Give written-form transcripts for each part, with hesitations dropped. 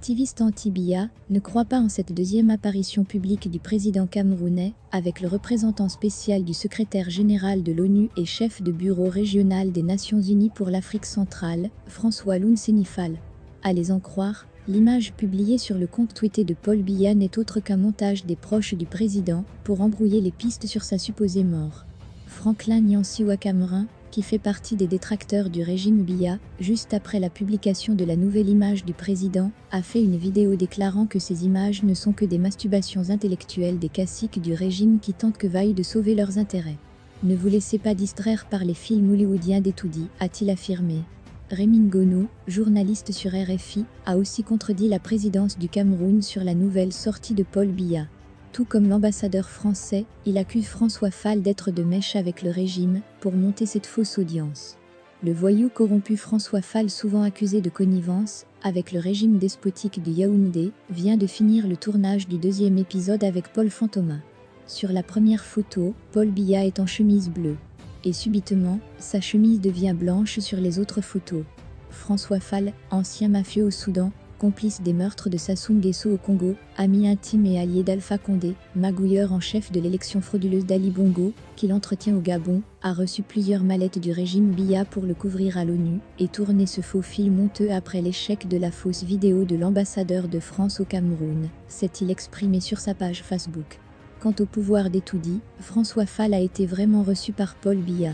activistes anti-Biya ne croient pas en cette deuxième apparition publique du président camerounais, avec le représentant spécial du secrétaire général de l'ONU et chef de bureau régional des Nations Unies pour l'Afrique centrale, François Loun-Sénifal. À les en croire, l'image publiée sur le compte tweeté de Paul Biya n'est autre qu'un montage des proches du président pour embrouiller les pistes sur sa supposée mort. Franklin Nyansi Ouattara, qui fait partie des détracteurs du régime Biya, juste après la publication de la nouvelle image du président, a fait une vidéo déclarant que ces images ne sont que des masturbations intellectuelles des caciques du régime qui tentent que vaille de sauver leurs intérêts. Ne vous laissez pas distraire par les films hollywoodiens d'Etoudi, a-t-il affirmé. Rémi Ngono, journaliste sur RFI, a aussi contredit la présidence du Cameroun sur la nouvelle sortie de Paul Biya. Tout comme l'ambassadeur français, il accuse François Fall d'être de mèche avec le régime pour monter cette fausse audience. Le voyou corrompu François Fall, souvent accusé de connivence avec le régime despotique de Yaoundé, vient de finir le tournage du deuxième épisode avec Paul Fantoma. Sur la première photo, Paul Biya est en chemise bleue. Et subitement, sa chemise devient blanche sur les autres photos. François Fall, ancien mafieux au Soudan, complice des meurtres de Sassou Nguesso au Congo, ami intime et allié d'Alpha Condé, magouilleur en chef de l'élection frauduleuse d'Ali Bongo, qu'il entretient au Gabon, a reçu plusieurs mallettes du régime Biya pour le couvrir à l'ONU et tourné ce faux film honteux après l'échec de la fausse vidéo de l'ambassadeur de France au Cameroun, s'est-il exprimé sur sa page Facebook. Quant au pouvoir d'Etoudi, François Fall a été vraiment reçu par Paul Biya.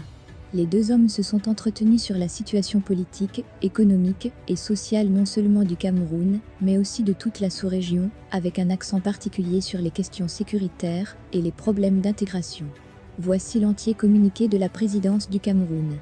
Les deux hommes se sont entretenus sur la situation politique, économique et sociale non seulement du Cameroun, mais aussi de toute la sous-région, avec un accent particulier sur les questions sécuritaires et les problèmes d'intégration. Voici l'entier communiqué de la présidence du Cameroun.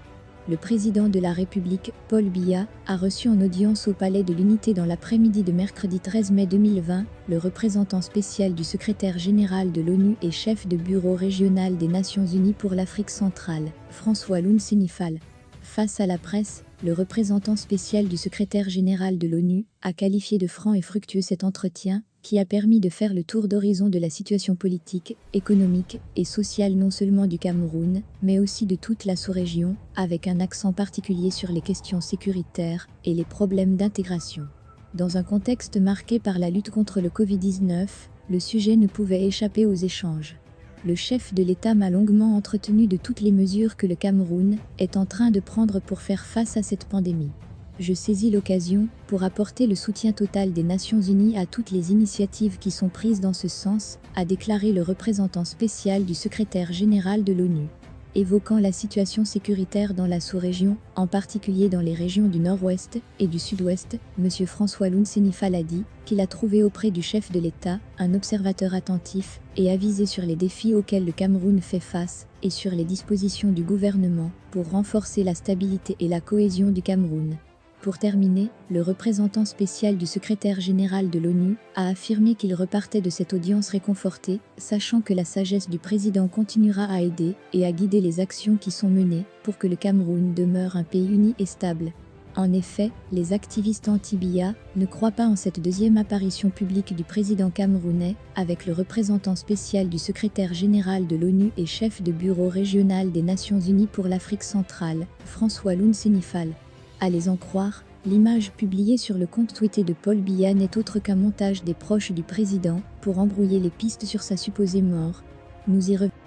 Le président de la République, Paul Biya, a reçu en audience au Palais de l'Unité dans l'après-midi de mercredi 13 mai 2020, le représentant spécial du secrétaire général de l'ONU et chef de bureau régional des Nations Unies pour l'Afrique centrale, François Loun-Sénifal. Face à la presse, le représentant spécial du secrétaire général de l'ONU a qualifié de franc et fructueux cet entretien, qui a permis de faire le tour d'horizon de la situation politique, économique et sociale non seulement du Cameroun, mais aussi de toute la sous-région, avec un accent particulier sur les questions sécuritaires et les problèmes d'intégration. Dans un contexte marqué par la lutte contre le Covid-19, le sujet ne pouvait échapper aux échanges. Le chef de l'État m'a longuement entretenu de toutes les mesures que le Cameroun est en train de prendre pour faire face à cette pandémie. Je saisis l'occasion pour apporter le soutien total des Nations Unies à toutes les initiatives qui sont prises dans ce sens, a déclaré le représentant spécial du secrétaire général de l'ONU. Évoquant la situation sécuritaire dans la sous-région, en particulier dans les régions du Nord-Ouest et du Sud-Ouest, M. François Loun-Sénifal a dit qu'il a trouvé auprès du chef de l'État un observateur attentif et avisé sur les défis auxquels le Cameroun fait face et sur les dispositions du gouvernement pour renforcer la stabilité et la cohésion du Cameroun. Pour terminer, le représentant spécial du secrétaire général de l'ONU a affirmé qu'il repartait de cette audience réconforté, sachant que la sagesse du président continuera à aider et à guider les actions qui sont menées pour que le Cameroun demeure un pays uni et stable. En effet, les activistes anti-Biya ne croient pas en cette deuxième apparition publique du président camerounais, avec le représentant spécial du secrétaire général de l'ONU et chef de bureau régional des Nations Unies pour l'Afrique centrale, François Loun-Sénifal. À les en croire, l'image publiée sur le compte tweeté de Paul Biya n'est autre qu'un montage des proches du président pour embrouiller les pistes sur sa supposée mort. Nous y revenons.